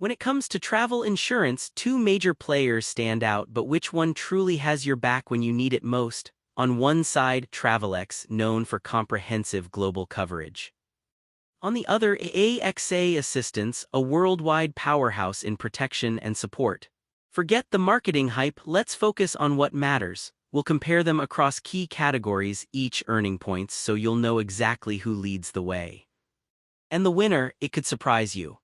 When it comes to travel insurance, two major players stand out, but which one truly has your back when you need it most? On one side, Travelex, known for comprehensive global coverage. On the other, AXA Assistance, a worldwide powerhouse in protection and support. Forget the marketing hype, let's focus on what matters. We'll compare them across key categories, each earning points, so you'll know exactly who leads the way. And the winner, it could surprise you.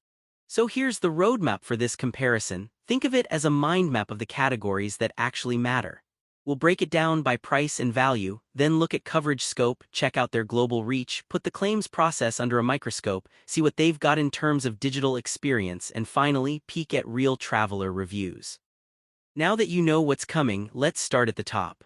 So here's the roadmap for this comparison. Think of it as a mind map of the categories that actually matter. We'll break it down by price and value, then look at coverage scope, check out their global reach, put the claims process under a microscope, see what they've got in terms of digital experience, and finally, peek at real traveler reviews. Now that you know what's coming, let's start at the top.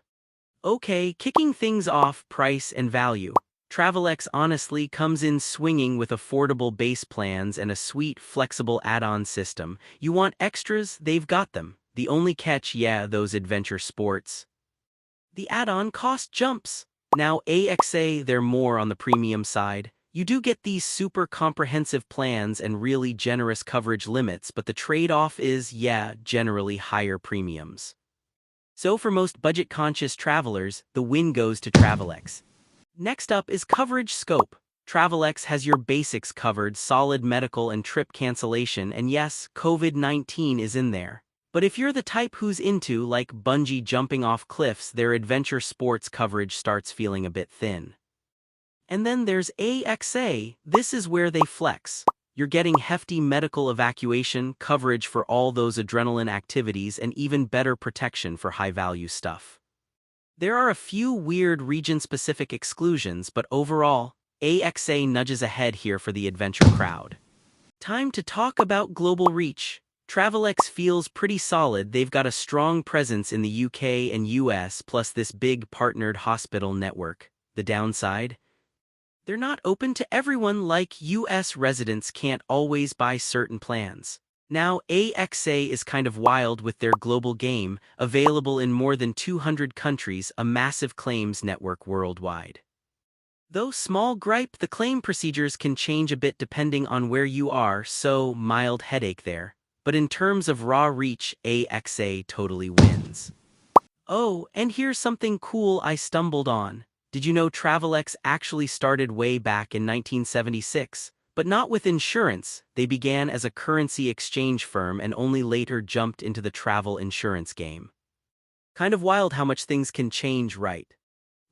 Okay, kicking things off, price and value. Travelex honestly comes in swinging with affordable base plans and a sweet, flexible add-on system. You want extras? They've got them. The only catch, yeah, those adventure sports. The add-on cost jumps. Now AXA, they're more on the premium side. You do get these super comprehensive plans and really generous coverage limits, but the trade-off is, yeah, generally higher premiums. So for most budget-conscious travelers, the win goes to Travelex. Next up is coverage scope. Travelex has your basics covered, solid medical and trip cancellation, and yes, COVID-19 is in there. But if you're the type who's into, like, bungee jumping off cliffs, their adventure sports coverage starts feeling a bit thin. And then there's AXA, this is where they flex. You're getting hefty medical evacuation, coverage for all those adrenaline activities, and even better protection for high-value stuff. There are a few weird region-specific exclusions, but overall, AXA nudges ahead here for the adventure crowd. Time to talk about global reach. Travelex feels pretty solid. They've got a strong presence in the UK and US, plus this big partnered hospital network. The downside? They're not open to everyone, like US residents can't always buy certain plans. Now, AXA is kind of wild with their global game, available in more than 200 countries, a massive claims network worldwide. Though small gripe, the claim procedures can change a bit depending on where you are, so mild headache there. But in terms of raw reach, AXA totally wins. Oh, and here's something cool I stumbled on. Did you know Travelex actually started way back in 1976? But not with insurance. They began as a currency exchange firm and only later jumped into the travel insurance game. Kind of wild how much things can change, right?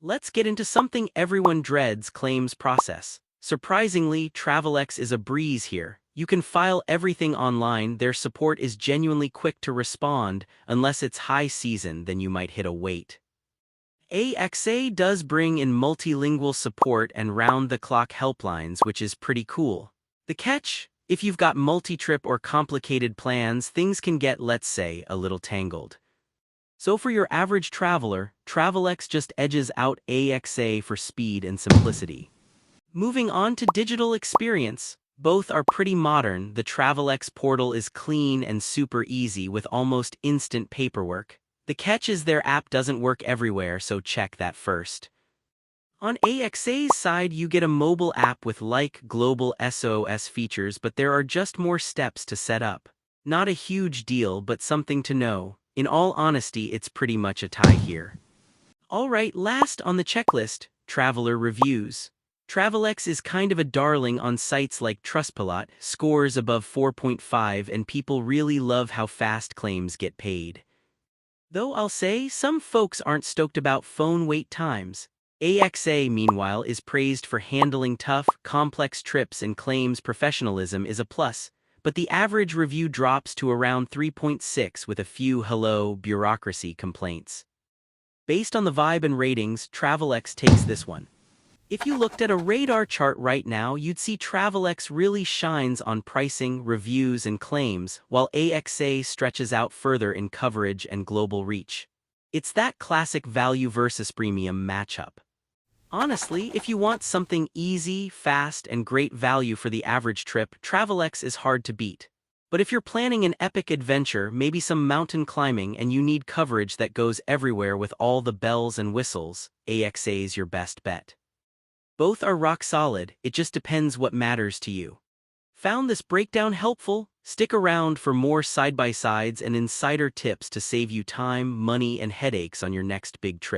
Let's get into something everyone dreads: claims process. Surprisingly, Travelex is a breeze here. You can file everything online. Their support is genuinely quick to respond. Unless it's high season, then you might hit a wait. AXA does bring in multilingual support and round-the-clock helplines, which is pretty cool. The catch? If you've got multi-trip or complicated plans, things can get, let's say, a little tangled. So for your average traveler, Travelex just edges out AXA for speed and simplicity. Moving on to digital experience. Both are pretty modern. The Travelex portal is clean and super easy with almost instant paperwork. The catch is their app doesn't work everywhere, so check that first. On AXA's side, you get a mobile app with like global SOS features, but there are just more steps to set up. Not a huge deal, but something to know. In all honesty, it's pretty much a tie here. Alright, last on the checklist, traveler reviews. Travelex is kind of a darling on sites like Trustpilot, scores above 4.5, and people really love how fast claims get paid. Though I'll say, some folks aren't stoked about phone wait times. AXA, meanwhile, is praised for handling tough, complex trips, and claims professionalism is a plus, but the average review drops to around 3.6 with a few bureaucracy complaints. Based on the vibe and ratings, Travelex takes this one. If you looked at a radar chart right now, you'd see Travelex really shines on pricing, reviews, and claims, while AXA stretches out further in coverage and global reach. It's that classic value versus premium matchup. Honestly, if you want something easy, fast, and great value for the average trip, Travelex is hard to beat. But if you're planning an epic adventure, maybe some mountain climbing, and you need coverage that goes everywhere with all the bells and whistles, AXA's your best bet. Both are rock solid, it just depends what matters to you. Found this breakdown helpful? Stick around for more side-by-sides and insider tips to save you time, money, and headaches on your next big trip.